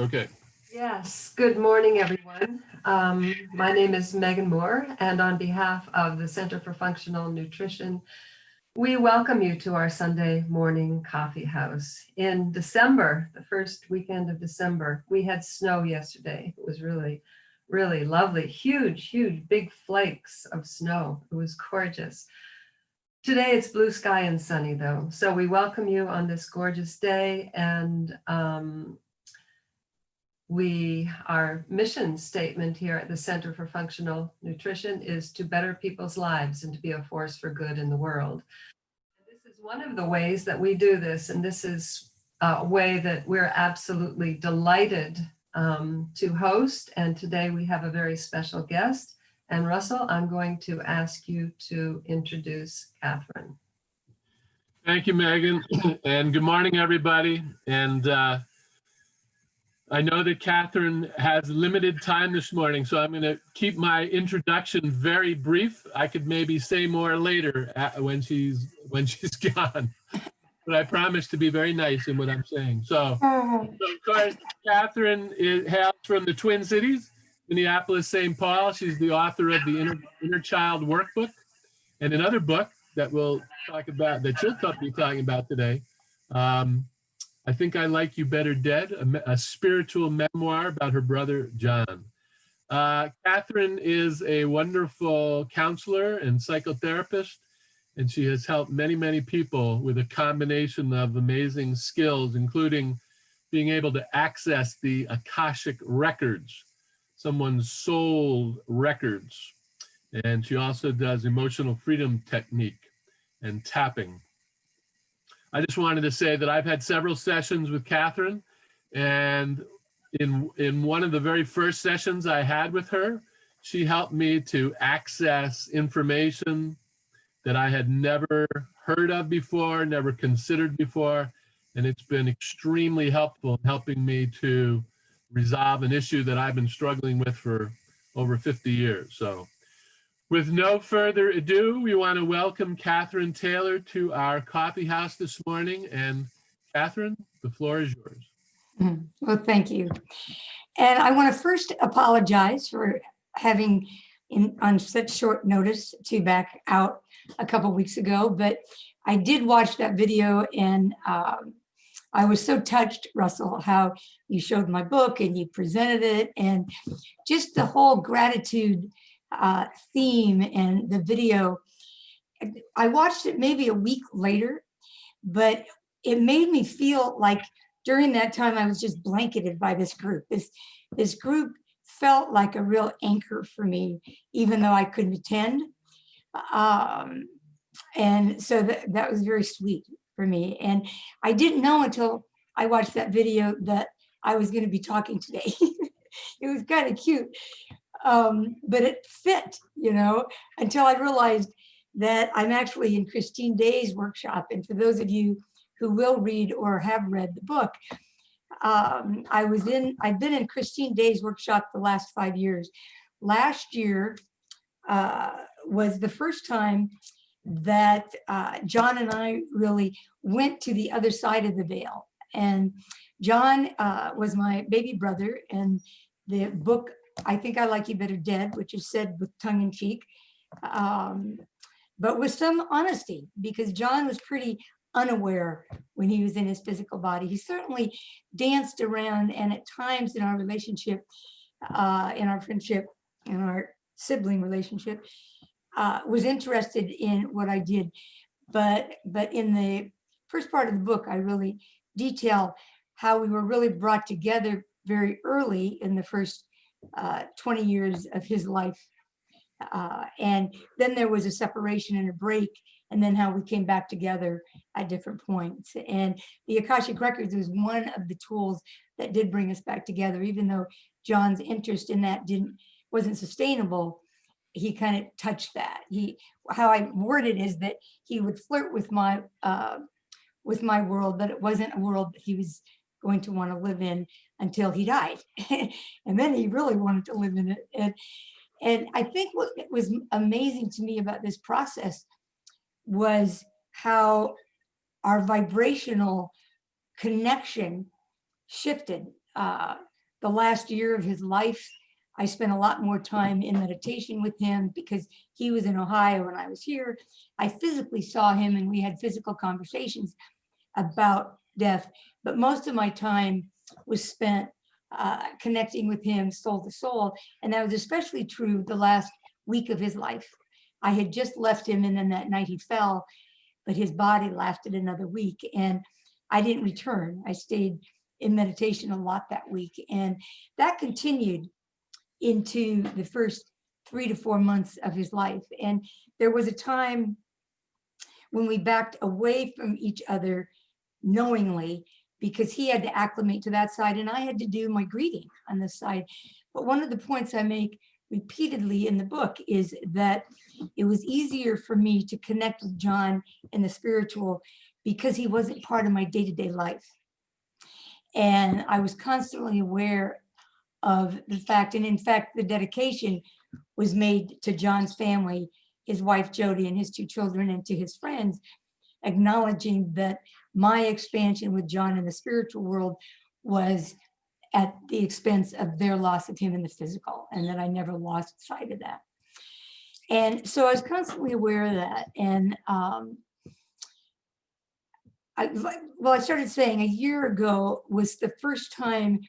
Okay. Yes, good morning, everyone. My name is Megan Moore, and on behalf of the Center for Functional Nutrition, we welcome you to our Sunday morning coffee house. In December, the first weekend of December, we had snow yesterday. It was really, really lovely. Huge, big flakes of snow. It was gorgeous. Today it's blue sky and sunny, though. So we welcome you on this gorgeous day, and our mission statement here at the Center for Functional Nutrition is to better people's lives and to be a force for good in the world. This is one of the ways that we do this, and this is a way that we're absolutely delighted to host. And today we have a very special guest. And Russell, I'm going to ask you to introduce Cathryn. Thank you, Megan, and good morning, everybody. And I know that Cathryn has limited time this morning, so I'm going to keep my introduction very brief. I could maybe say more later when she's gone, but I promise to be very nice in what I'm saying. So of course, Cathryn hails from the Twin Cities, Minneapolis, St. Paul. She's the author of the Inner Child Workbook and another book that we'll talk about, that she'll be talking about today. I Think I Like You Better Dead, a spiritual memoir about her brother, John. Cathryn is a wonderful counselor and psychotherapist, and she has helped many, many people with a combination of amazing skills, including being able to access the Akashic records, someone's soul records. And she also does emotional freedom technique and tapping. I just wanted to say that I've had several sessions with Cathryn, and in one of the very first sessions I had with her, she helped me to access information that I had never heard of before, never considered before, and it's been extremely helpful in helping me to resolve an issue that I've been struggling with for over 50 years. So with no further ado, we want to welcome Cathryn Taylor to our coffee house this morning. And Cathryn, the floor is yours. Well, thank you. And I want to first apologize for having on such short notice to back out a couple weeks ago, but I did watch that video, and I was so touched, Russell, how you showed my book and you presented it, and just the whole gratitude theme and the video. I watched it maybe a week later, but it made me feel like during that time I was just blanketed by this group. This group felt like a real anchor for me, even though I couldn't attend. And so that was very sweet for me. And I didn't know until I watched that video that I was going to be talking today. It was kind of cute. But it fit, until I realized that I'm actually in Christine Day's workshop. And for those of you who will read or have read the book, I've been in Christine Day's workshop the last 5 years. Last year was the first time that John and I really went to the other side of the veil. And John was my baby brother, and the book I Think I Like You Better Dead, which is said with tongue in cheek, but with some honesty, because John was pretty unaware when he was in his physical body. He certainly danced around, and at times in our relationship, in our friendship, in our sibling relationship, was interested in what I did. But in the first part of the book, I really detail how we were really brought together very early in the first 20 years of his life. And then there was a separation and a break, and then how we came back together at different points. And the Akashic Records was one of the tools that did bring us back together, even though John's interest in that wasn't sustainable. He kind of touched that. How I word it is that he would flirt with my world, but it wasn't a world that he was going to want to live in until he died. And then he really wanted to live in it. And I think what was amazing to me about this process was how our vibrational connection shifted. the last year of his life, I spent a lot more time in meditation with him because he was in Ohio and I was here. I physically saw him and we had physical conversations about death, but most of my time was spent connecting with him soul to soul. And that was especially true the last week of his life. I had just left him, and then that night he fell, but his body lasted another week. And I didn't return. I stayed in meditation a lot that week. And that continued into the first 3 to 4 months of his life. And there was a time when we backed away from each other knowingly, because he had to acclimate to that side and I had to do my grieving on this side. But one of the points I make repeatedly in the book is that it was easier for me to connect with John in the spiritual because he wasn't part of my day-to-day life. And I was constantly aware of the fact, and in fact, the dedication was made to John's family, his wife Jody and his 2 children, and to his friends, acknowledging that my expansion with John in the spiritual world was at the expense of their loss of him in the physical, and that I never lost sight of that. And so I was constantly aware of that. And I started saying a year ago was the first time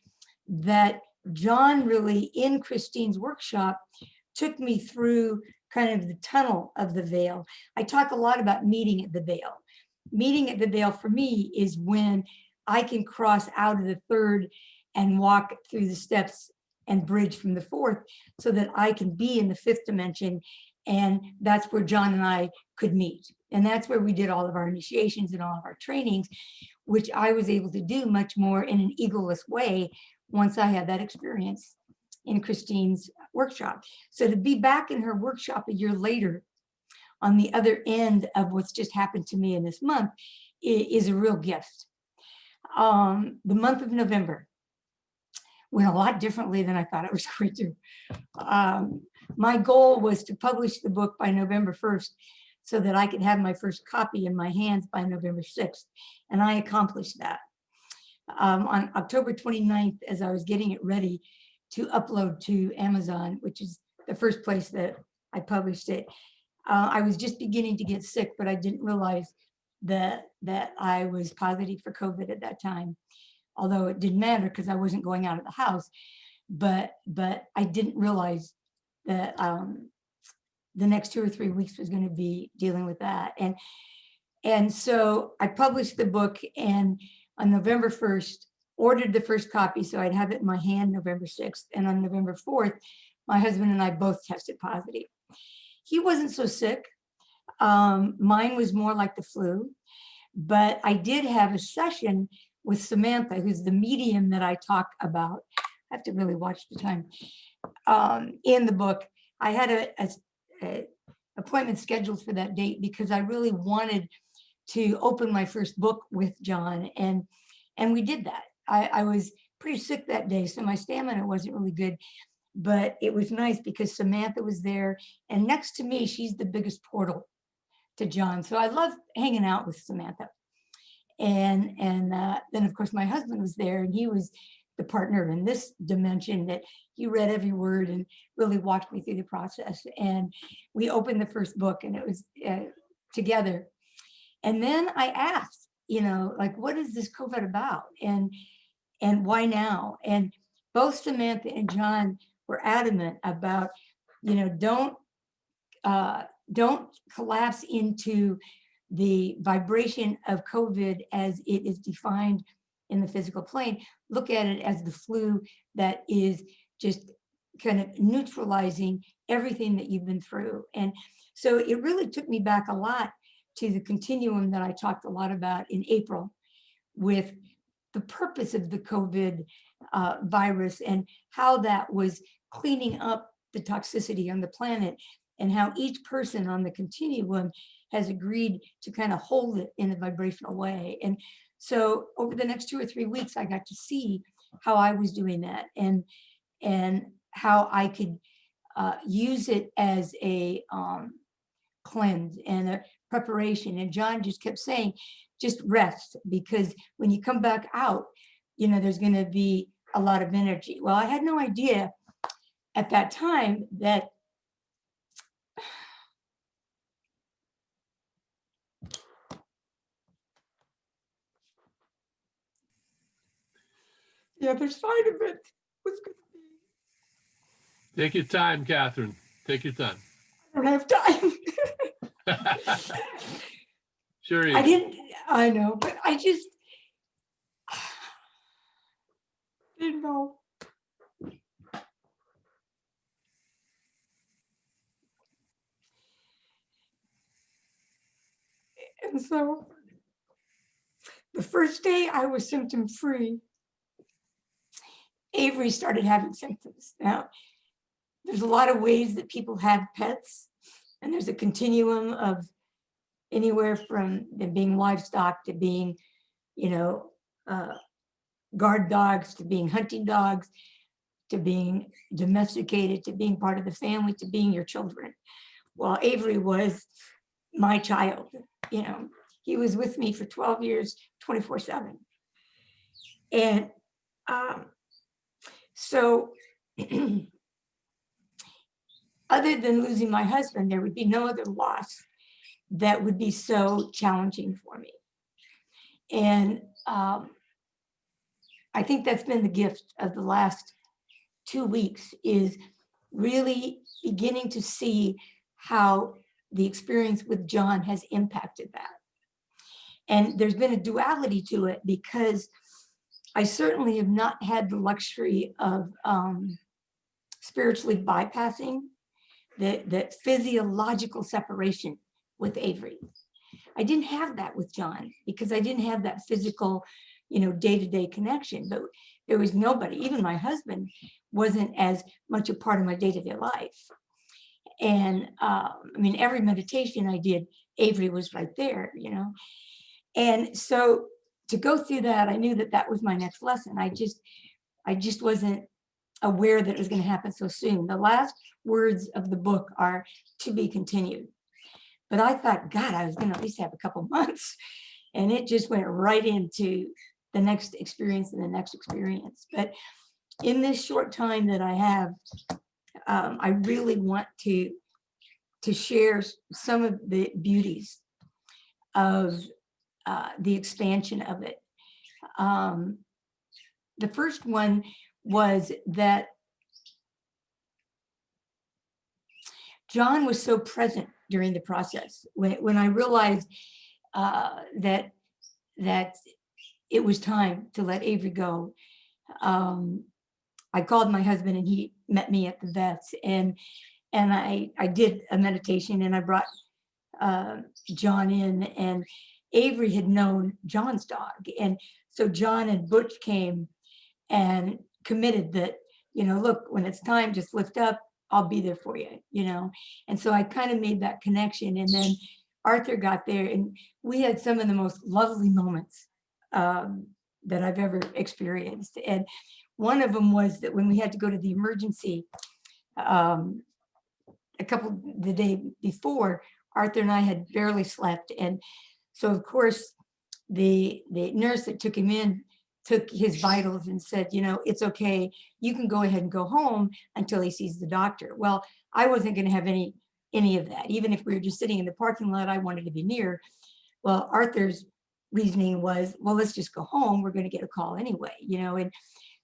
that John really, in Christine's workshop, took me through kind of the tunnel of the veil. I talk a lot about meeting at the veil. Meeting at the veil for me is when I can cross out of the 3rd and walk through the steps and bridge from the 4th so that I can be in the 5th dimension. And that's where John and I could meet. And that's where we did all of our initiations and all of our trainings, which I was able to do much more in an egoless way once I had that experience in Christine's workshop. So to be back in her workshop a year later on the other end of what's just happened to me in this month is a real gift. The month of November went a lot differently than I thought it was going to. My goal was to publish the book by November 1st so that I could have my first copy in my hands by November 6th. And I accomplished that. On October 29th, as I was getting it ready to upload to Amazon, which is the first place that I published it, I was just beginning to get sick, but I didn't realize that I was positive for COVID at that time, although it didn't matter because I wasn't going out of the house. But I didn't realize that the next 2 or 3 weeks was going to be dealing with that. And so I published the book, and on November 1st, ordered the first copy so I'd have it in my hand November 6th. And on November 4th, my husband and I both tested positive. He wasn't so sick. Mine was more like the flu. But I did have a session with Samantha, who's the medium that I talk about. I have to really watch the time. In the book, I had a appointment scheduled for that date because I really wanted to open my first book with John, and we did that. I was pretty sick that day, so my stamina wasn't really good, but it was nice because Samantha was there, and next to me, she's the biggest portal to John. So I love hanging out with Samantha. And then of course my husband was there, and he was the partner in this dimension that he read every word and really walked me through the process. And we opened the first book, and it was together. And then I asked, like, what is this COVID about? And why now? And both Samantha and John were adamant about, don't collapse into the vibration of COVID as it is defined in the physical plane. Look at it as the flu that is just kind of neutralizing everything that you've been through. And so it really took me back a lot to the continuum that I talked a lot about in April with the purpose of the COVID virus and how that was cleaning up the toxicity on the planet, and how each person on the continuum has agreed to kind of hold it in a vibrational way. And so over the next 2 or 3 weeks, I got to see how I was doing that, and how I could use it as a cleanse and a preparation. And John just kept saying, just rest, because when you come back out, there's going to be a lot of energy. Well, I had no idea at that time that the other side of it was going to be. Take your time, Cathryn. Take your time. I don't have time. Sure you I do. didn't, I know, but I just didn't know. And so the first day I was symptom free, Avery started having symptoms. Now, there's a lot of ways that people have pets, and there's a continuum of anywhere from them being livestock to being, you know, guard dogs, to being hunting dogs, to being domesticated, to being part of the family, to being your children. Well, Avery was my child, you know, he was with me for 12 years, 24/7. And so other than losing my husband, there would be no other loss that would be so challenging for me. And I think that's been the gift of the last 2 weeks, is really beginning to see how the experience with John has impacted that. And there's been a duality to it, because I certainly have not had the luxury of spiritually bypassing that physiological separation with Avery. I didn't have that with John, because I didn't have that physical, you know, day-to-day connection. But there was nobody, even my husband wasn't as much a part of my day-to-day life. And I mean, every meditation I did, Avery was right there, you know. And so to go through that, I knew that that was my next lesson. I just wasn't aware that it was going to happen so soon. The last words of the book are "to be continued." But I thought, God, I was going to at least have a couple months. And it just went right into the next experience and the next experience. But in this short time that I have, I really want to share some of the beauties of the expansion of it. The first one was that John was so present during the process. When I realized that it was time to let Avery go, I called my husband, and he met me at the vet's, and I did a meditation, and I brought John in, and Avery had known John's dog. And so John and Butch came and committed that, you know, look, when it's time, just lift up, I'll be there for you, you know. And so I kind of made that connection. And then Arthur got there, and we had some of the most lovely moments that I've ever experienced. And one of them was that when we had to go to the emergency the day before, Arthur and I had barely slept. And so, of course, the nurse that took him in took his vitals and said, you know, it's okay, you can go ahead and go home until he sees the doctor. Well, I wasn't going to have any of that. Even if we were just sitting in the parking lot, I wanted to be near. Well, Arthur's reasoning was, well, let's just go home, we're going to get a call anyway, you know. And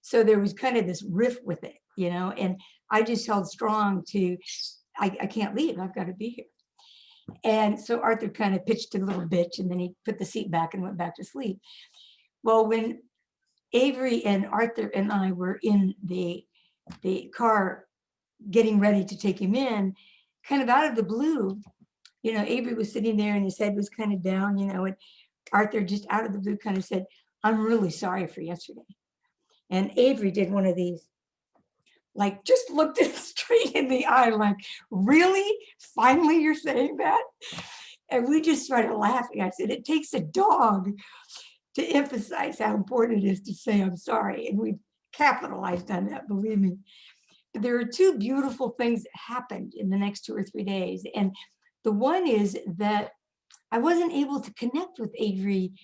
so there was kind of this rift with it, you know. And I just held strong to, I can't leave, I've got to be here. And so Arthur kind of pitched a little bitch, and then he put the seat back and went back to sleep. Well, when Avery and Arthur and I were in the car getting ready to take him in, kind of out of the blue, you know, Avery was sitting there and his head was kind of down, you know, and Arthur just out of the blue kind of said, I'm really sorry for yesterday. And Avery did one of these, like, just looked it straight in the eye, like, really? Finally, you're saying that? And we just started laughing. I said, it takes a dog to emphasize how important it is to say I'm sorry. And we capitalized on that, believe me. But there are two beautiful things that happened in the next 2 or 3 days. And the one is that I wasn't able to connect with Avery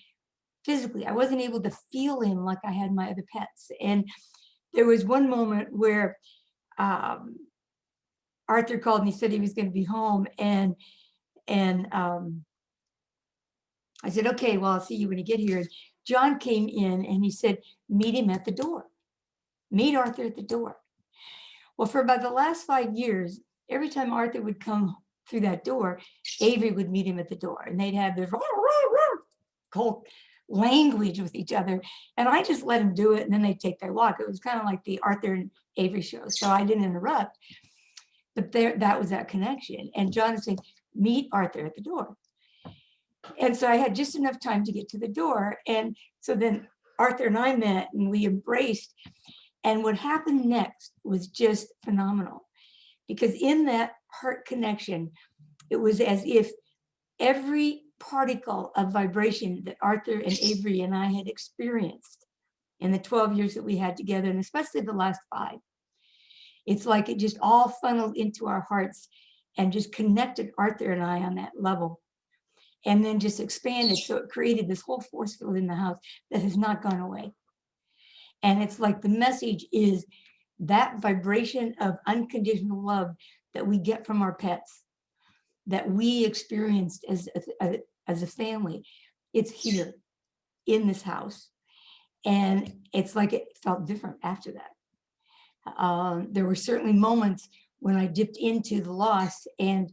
physically. I wasn't able to feel him like I had my other pets. And there was one moment where Arthur called me, said he was going to be home, and I said, okay, well, I'll see you when you get here. John came in and he said, meet him at the door. Meet Arthur at the door. Well, for about the last 5 years, every time Arthur would come through that door, Avery would meet him at the door, and they'd have their whole language with each other. And I just let him do it, and then they'd take their walk. It was kind of like the Arthur and Avery show. So I didn't interrupt, but that was that connection. And John was saying, meet Arthur at the door. And so I had just enough time to get to the door. And so then Arthur and I met and we embraced. And what happened next was just phenomenal, because in that heart connection, it was as if every particle of vibration that Arthur and Avery and I had experienced in the 12 years that we had together, and especially the last 5, it's like it just all funneled into our hearts and just connected Arthur and I on that level, and then just expanded. So it created this whole force field in the house that has not gone away. And it's like the message is that vibration of unconditional love that we get from our pets, that we experienced as a family. It's here in this house. And it's like it felt different after that. There were certainly moments when I dipped into the loss, and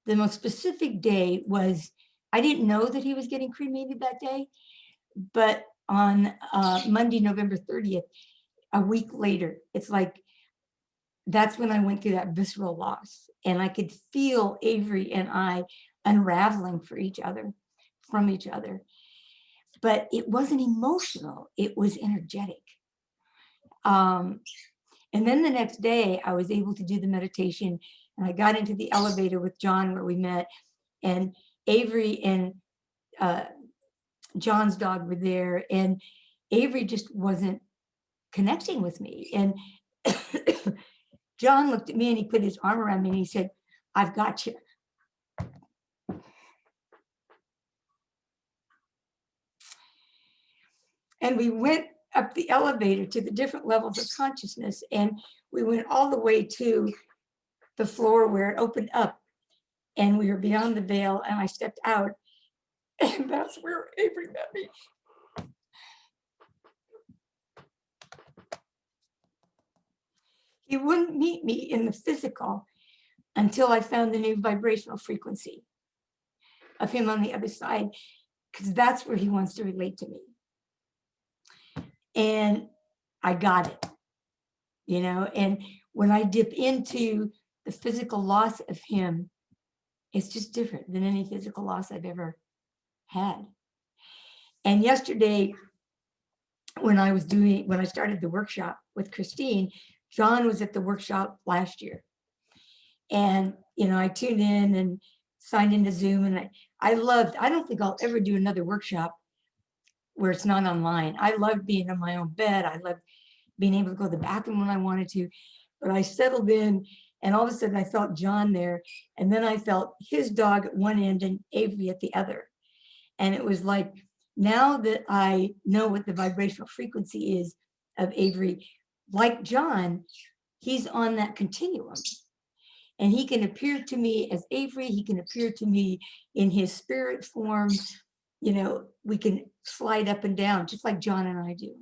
the most specific day was, I didn't know that he was getting cremated that day, but on Monday, November 30th, a week later, it's like, that's when I went through that visceral loss, and I could feel Avery and I unraveling from each other. But it wasn't emotional, it was energetic. And then the next day I was able to do the meditation, and I got into the elevator with John where we met, and Avery and John's dog were there, and Avery just wasn't connecting with me. And John looked at me and he put his arm around me and he said, I've got you. And we went up the elevator to the different levels of consciousness, and we went all the way to the floor where it opened up, and we were beyond the veil, and I stepped out, and that's where Avery met me. He wouldn't meet me in the physical until I found the new vibrational frequency of him on the other side, because that's where he wants to relate to me. And I got it, and when I dip into the physical loss of him, it's just different than any physical loss I've ever had. And yesterday, when I started the workshop with Christine, John was at the workshop last year. And, I tuned in and signed into Zoom, and I don't think I'll ever do another workshop where it's not online. I loved being in my own bed. I loved being able to go to the bathroom when I wanted to, but I settled in, and all of a sudden I felt John there. And then I felt his dog at one end and Avery at the other. And it was like, now that I know what the vibrational frequency is of Avery, like John, he's on that continuum. And he can appear to me as Avery, he can appear to me in his spirit form. We can slide up and down just like John and I do.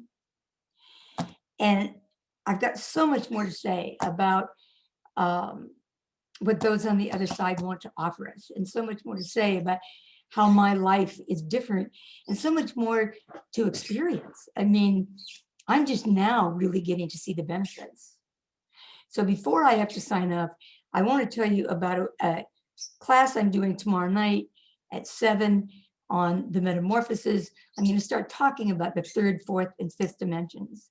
And I've got so much more to say about what those on the other side want to offer us, and so much more to say about how my life is different, and so much more to experience. I mean, I'm just now really getting to see the benefits. So before I have to sign up, I want to tell you about a class I'm doing tomorrow night at 7 on the metamorphosis. I'm going to start talking about the 3rd, 4th, and 5th dimensions.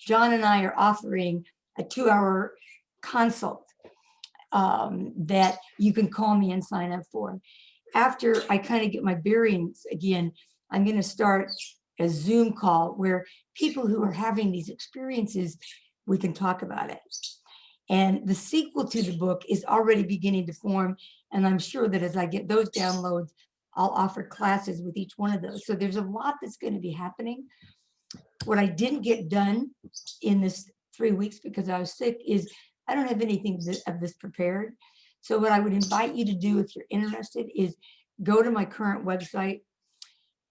John and I are offering a 2-hour consult that you can call me and sign up for. After I kind of get my bearings again, I'm going to start a Zoom call where people who are having these experiences, we can talk about it. And the sequel to the book is already beginning to form. And I'm sure that as I get those downloads, I'll offer classes with each one of those. So there's a lot that's going to be happening. What I didn't get done in this 3 weeks because I was sick is I don't have anything of this prepared. So what I would invite you to do if you're interested is go to my current website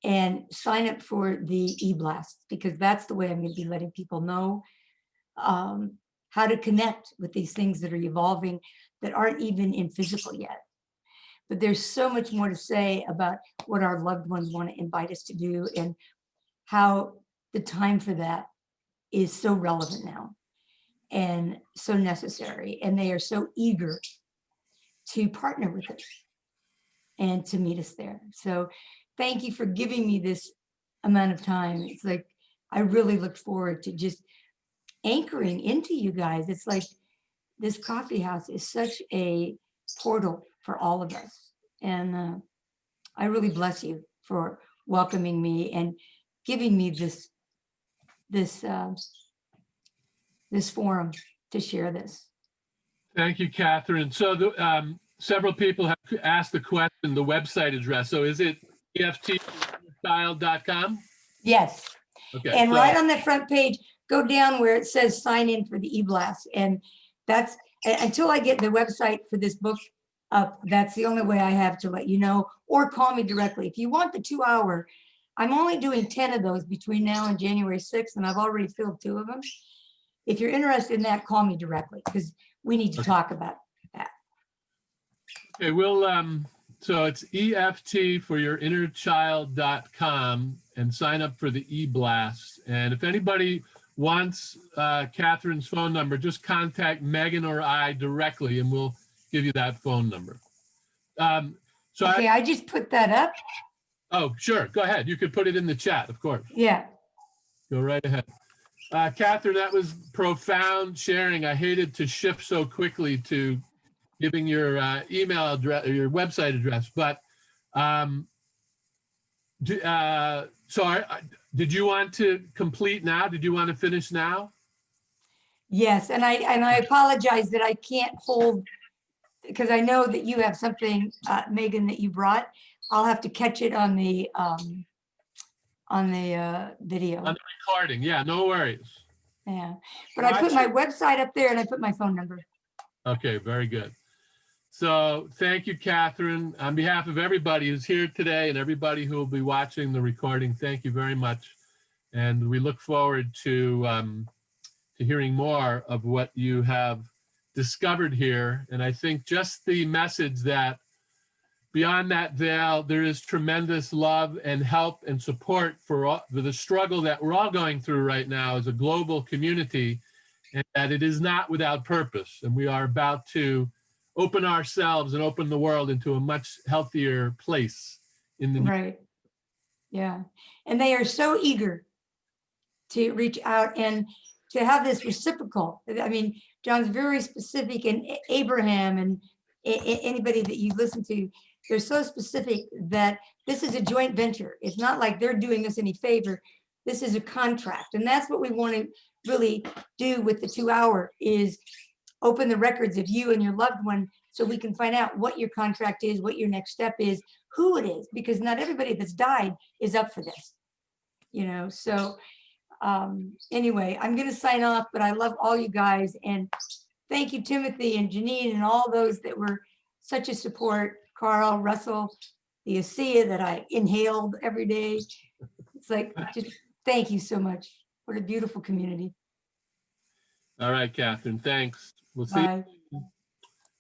and sign up for the e-blast, because that's the way I'm going to be letting people know how to connect with these things that are evolving that aren't even in physical yet. But there's so much more to say about what our loved ones want to invite us to do and how the time for that is so relevant now and so necessary. And they are so eager to partner with us and to meet us there. So thank you for giving me this amount of time. It's like, I really look forward to just anchoring into you guys. It's like this coffee house is such a portal for all of us. And I really bless you for welcoming me and giving me this forum to share this. Thank you, Catherine. So several people have asked the question, the website address. So is it EFTchild.com? Yes. Okay. And right on the front page, go down where it says sign in for the e-blast. And that's until I get the website for this book up, that's the only way I have to let you know, or call me directly. If you want the 2 hour, I'm only doing 10 of those between now and January 6th, and I've already filled 2 of them. If you're interested in that, call me directly because we need to talk about that. Okay, we'll so it's EFTforyourinnerchild.com and sign up for the e-blast. And if anybody wants Catherine's phone number, just contact Megan or I directly and we'll give you that phone number. Okay, I just put that up. Oh, sure. Go ahead. You could put it in the chat, of course. Yeah. Go right ahead. Catherine, that was profound sharing. I hated to shift so quickly to giving your email address or your website address, but did you want to complete now? Did you want to finish now? Yes, and I apologize that I can't hold, because I know that you have something, Megan, that you brought. I'll have to catch it on the video. On the recording, yeah, no worries. Yeah, but I put my website up there and I put my phone number. Okay, very good. So thank you, Catherine. On behalf of everybody who's here today and everybody who will be watching the recording, thank you very much. And we look forward to hearing more of what you have discovered here. And I think just the message that beyond that veil, there is tremendous love and help and support for the struggle that we're all going through right now as a global community, and that it is not without purpose. And we are about to open ourselves and open the world into a much healthier place in the right. Yeah, and they are so eager to reach out and to have this reciprocal. I mean, John's very specific, and Abraham and anybody that you listen to, they're so specific that this is a joint venture. It's not like they're doing us any favor. This is a contract. And that's what we want to really do with the 2 hour is open the records of you and your loved one so we can find out what your contract is, what your next step is, who it is, because not everybody that's died is up for this, you know? So anyway, I'm going to sign off, but I love all you guys. And thank you, Timothy and Janine and all those that were such a support. Carl, Russell, the ASEA that I inhaled every day. It's like, just thank you so much. What a beautiful community. All right, Catherine, thanks. We'll see Bye. you.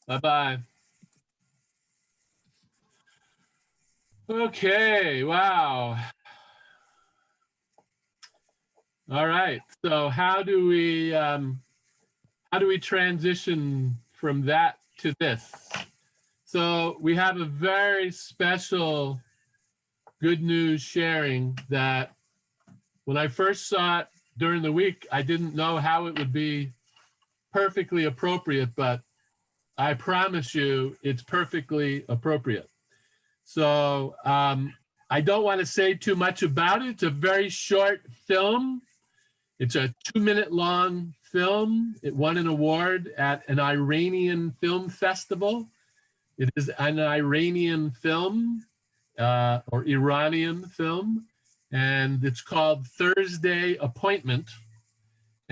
Bye-bye. Okay, wow. All right, so how do we transition from that to this? So we have a very special good news sharing that when I first saw it during the week, I didn't know how it would be perfectly appropriate, but I promise you it's perfectly appropriate. So I don't want to say too much about it. It's a very short film. It's a 2-minute long film. It won an award at an Iranian film festival. It is an Iranian film or Iranian film, and it's called Thursday Appointment.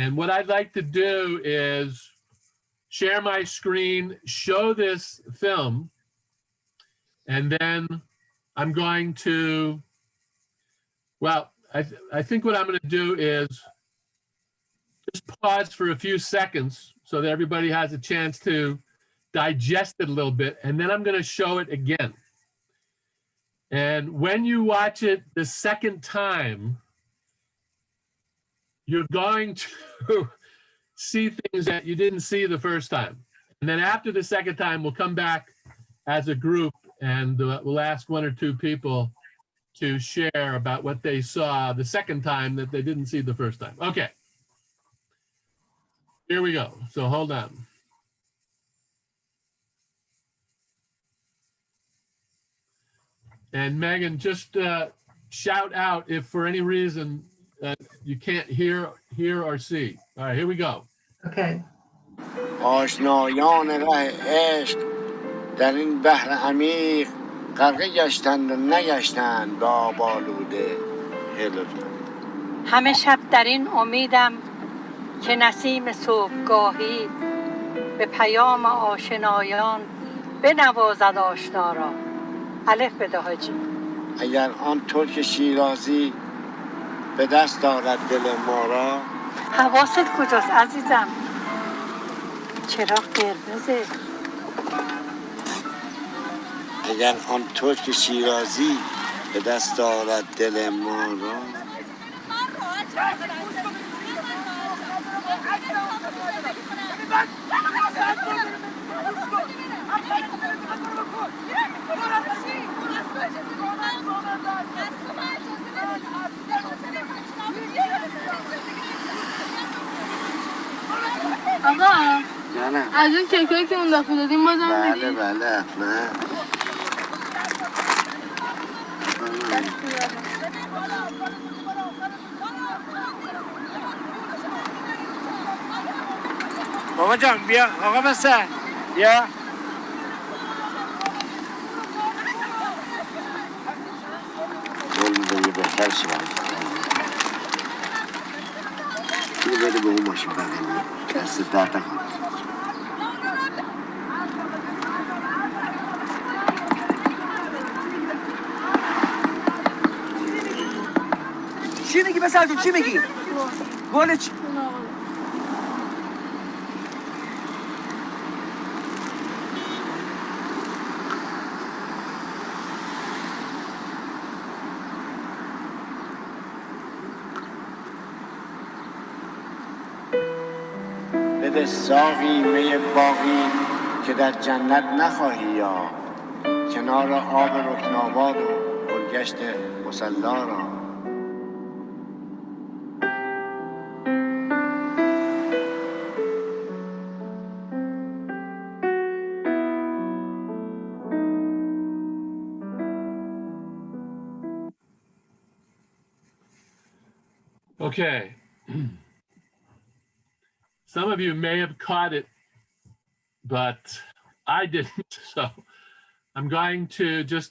And what I'd like to do is share my screen, show this film, and then I'm going to, well, I think what I'm going to do is just pause for a few seconds so that everybody has a chance to digest it a little bit, and then I'm going to show it again. And when you watch it the second time, you're going to see things that you didn't see the first time. And then after the second time, we'll come back as a group and we'll ask one or two people to share about what they saw the second time that they didn't see the first time. Okay. Here we go. So hold on. And Megan, just shout out if for any reason you can't hear or see. All right, here we go. Okay. آشنایان ره عشق در این بحر عمیق غرقه گشتند و نگشتند به آب آلوده. همه شب در این امیدم که نسیم صبحگاهی به پیام آشنایان بنوازد آشنا را. الف بده حاجی. اگر آن ترک شیرازی به دست دارد دل ما را. حواست کجاست عزیزم؟ چراغ قرمزه. اگر آن ترک شیرازی به دست دارد دل ما را. آقا نه از اون کیکایی که اون دفعه دادیم بازم میدی؟ بله حتما. بابا جان بیا آقا بسه بیا. قول میدم یه بهتر شی برای اینو بده به اون ماشین بغلی دست درد نکن. چی میگی پسر جون چی میگی؟ گل چی؟ بده ساقی می باقی که در جنت نخواهی یافت کنار آب رکناباد و گلگشت مصلا را. Okay. Some of you may have caught it, but I didn't. So I'm going to just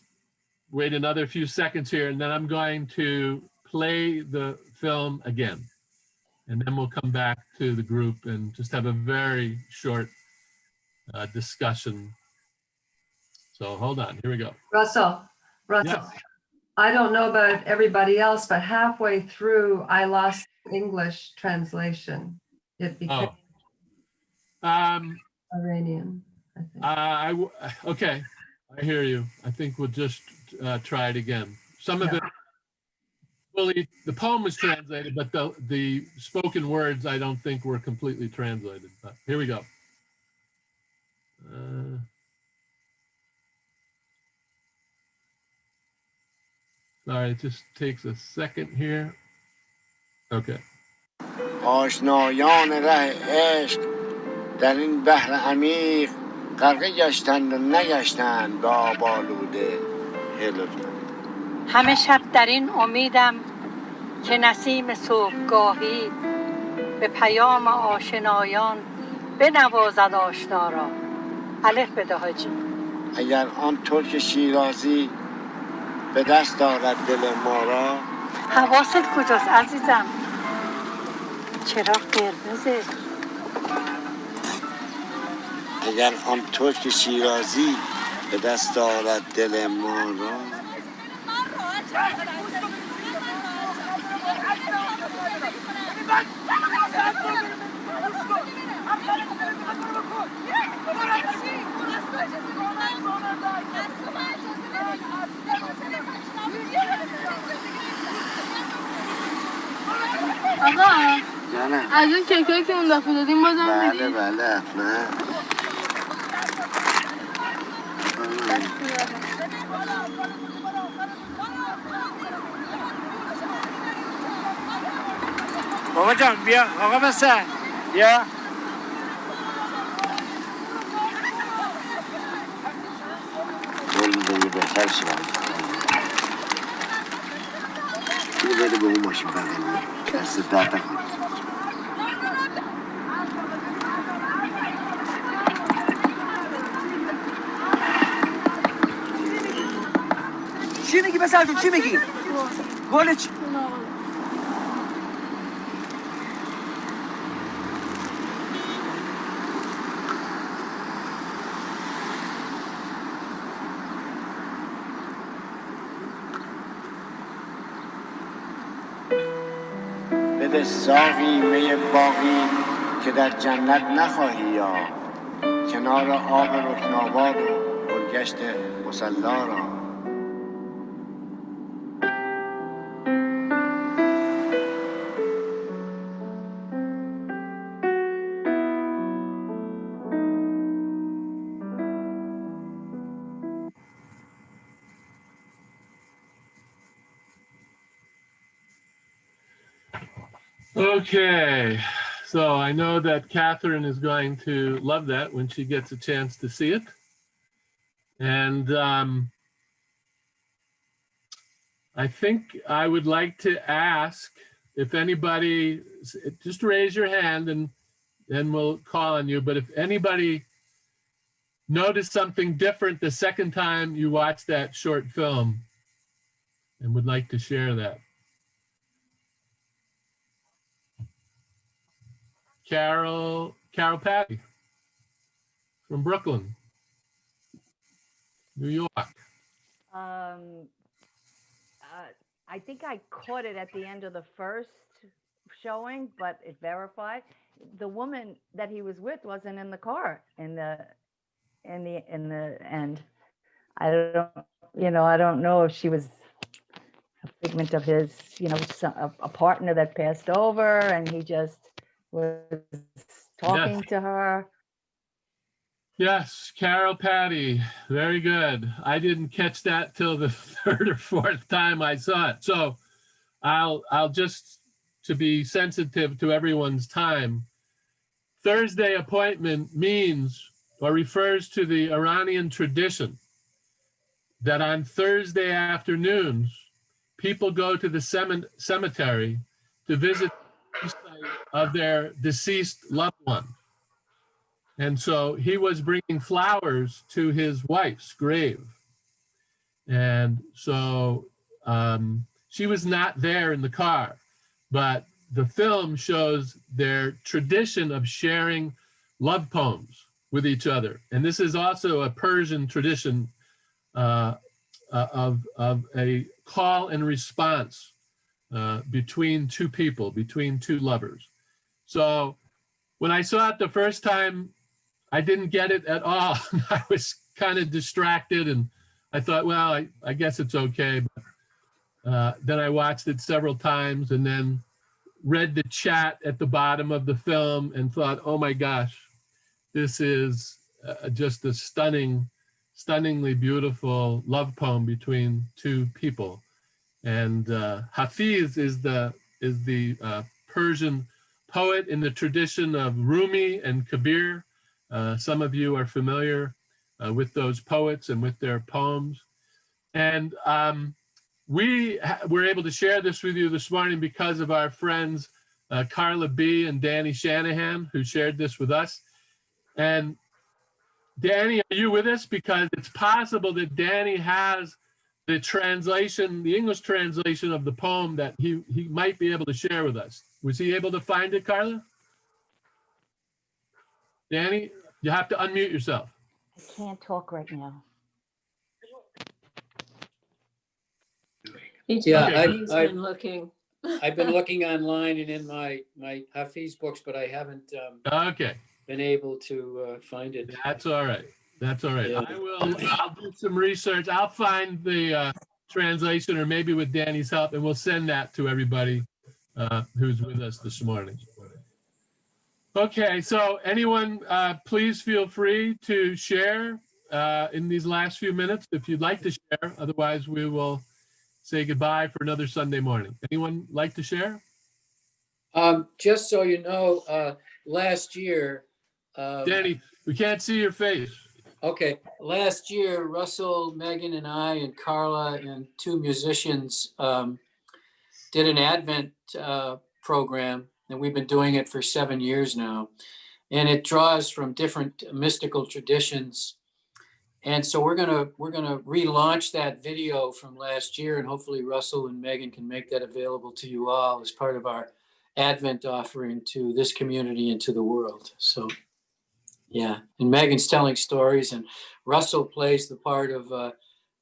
wait another few seconds here, and then I'm going to play the film again. And then we'll come back to the group and just have a very short discussion. So hold on, here we go. Russell, Yes. I don't know about everybody else, but halfway through, I lost English translation. It became Iranian, I think. Okay, I hear you. I think we'll just try it again. Some of it, fully, the poem was translated, but the spoken words I don't think were completely translated. But here we go. Sorry, it just takes a second here. Okay. آشنایان ره عشق در این بحر عمیق غرقه گشتند و نگشتند به آب آلوده. همه شب در این امیدم که نسیم صبحگاهی به پیام آشنایان بنوازد آشنا را. الف بده حاجی. اگر آن ترک شیرازی به دست دارد دل ما را. حواست کجاست عزیزم؟ چراغ قرمزه. اگر آن ترک شیرازی به دست آرد دل ما را آقا جانم از اون کیکایی که اون دفعه دادیم بازم بله میدی؟ بله حتما بابا جان بیا آقا بسن بیا قول میده یه بهتر شد اینو بده به اون ماشین بغلی دست درد نکنه چی میگی پسر جون چی میگی؟ گل چی؟ بده ساقی می باقی که در جنت نخواهی یافت کنار آب رکناباد و گلگشت مصلا را Okay, so I know that Catherine is going to love that when she gets a chance to see it. And I think I would like to ask if anybody, just raise your hand and then we'll call on you. But if anybody noticed something different the second time you watched that short film and would like to share that. Carol Patty from Brooklyn, New York. I think I caught it at the end of the first showing, but it verified the woman that he was with wasn't in the car in the end. I don't know if she was a figment of his, a partner that passed over and he just was talking to her. Yes, Carol Patty, very good. I didn't catch that till the third or fourth time I saw it. So I'll just, to be sensitive to everyone's time, Thursday appointment means or refers to the Iranian tradition that on Thursday afternoons, people go to the cemetery to visit the site of their deceased loved one. And so he was bringing flowers to his wife's grave. And so she was not there in the car, but the film shows their tradition of sharing love poems with each other. And this is also a Persian tradition of a call and response between two people, between two lovers. So when I saw it the first time, I didn't get it at all. I was kind of distracted and I thought, well, I guess it's okay. But then I watched it several times and then read the chat at the bottom of the film and thought, oh my gosh, this is just a stunningly beautiful love poem between two people. And Hafiz is the Persian poet in the tradition of Rumi and Kabir. Some of you are familiar with those poets and with their poems. And we were able to share this with you this morning because of our friends Carla B. and Danny Shanahan, who shared this with us. And Danny, are you with us? Because it's possible that Danny has the translation, the English translation of the poem that he might be able to share with us. Was he able to find it, Carla? Danny, you have to unmute yourself. I can't talk right now. Yeah, Okay. He's been looking. I've been looking online and in my Hafiz books, but I haven't Okay, been able to find it. that's all right. That's all right. Yeah. I'll do some research. I'll find the translation, or maybe with Danny's help, and we'll send that to everybody who's with us this morning. Okay, so anyone, please feel free to share in these last few minutes if you'd like to share. Otherwise, we will say goodbye for another Sunday morning. Anyone like to share? Just so you know, last year. Danny, we can't see your face. Okay, last year, Russell, Megan, and I, and Carla, and two musicians did an Advent program, and we've been doing it for 7 years now. And it draws from different mystical traditions. And so we're gonna relaunch that video from last year, and hopefully Russell and Megan can make that available to you all as part of our Advent offering to this community and to the world. So. Yeah, and Megan's telling stories, and Russell plays the part of the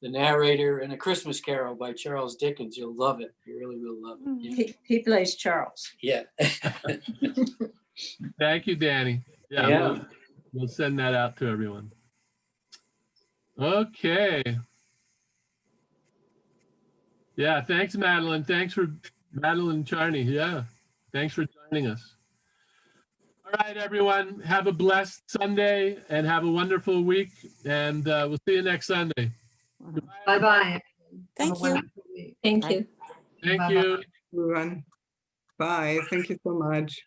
narrator in A Christmas Carol by Charles Dickens. You'll love it. You really will love it. Yeah. He plays Charles. Yeah. Thank you, Danny. Yeah. We'll send that out to everyone. Okay. Yeah, thanks, Madeline. Thanks for Madeline Charney. Yeah, thanks for joining us. All right, everyone. Have a blessed Sunday and have a wonderful week. And we'll see you next Sunday. Bye-bye. Thank you. Thank you. Thank Bye-bye. you. Everyone. Bye. Thank you so much.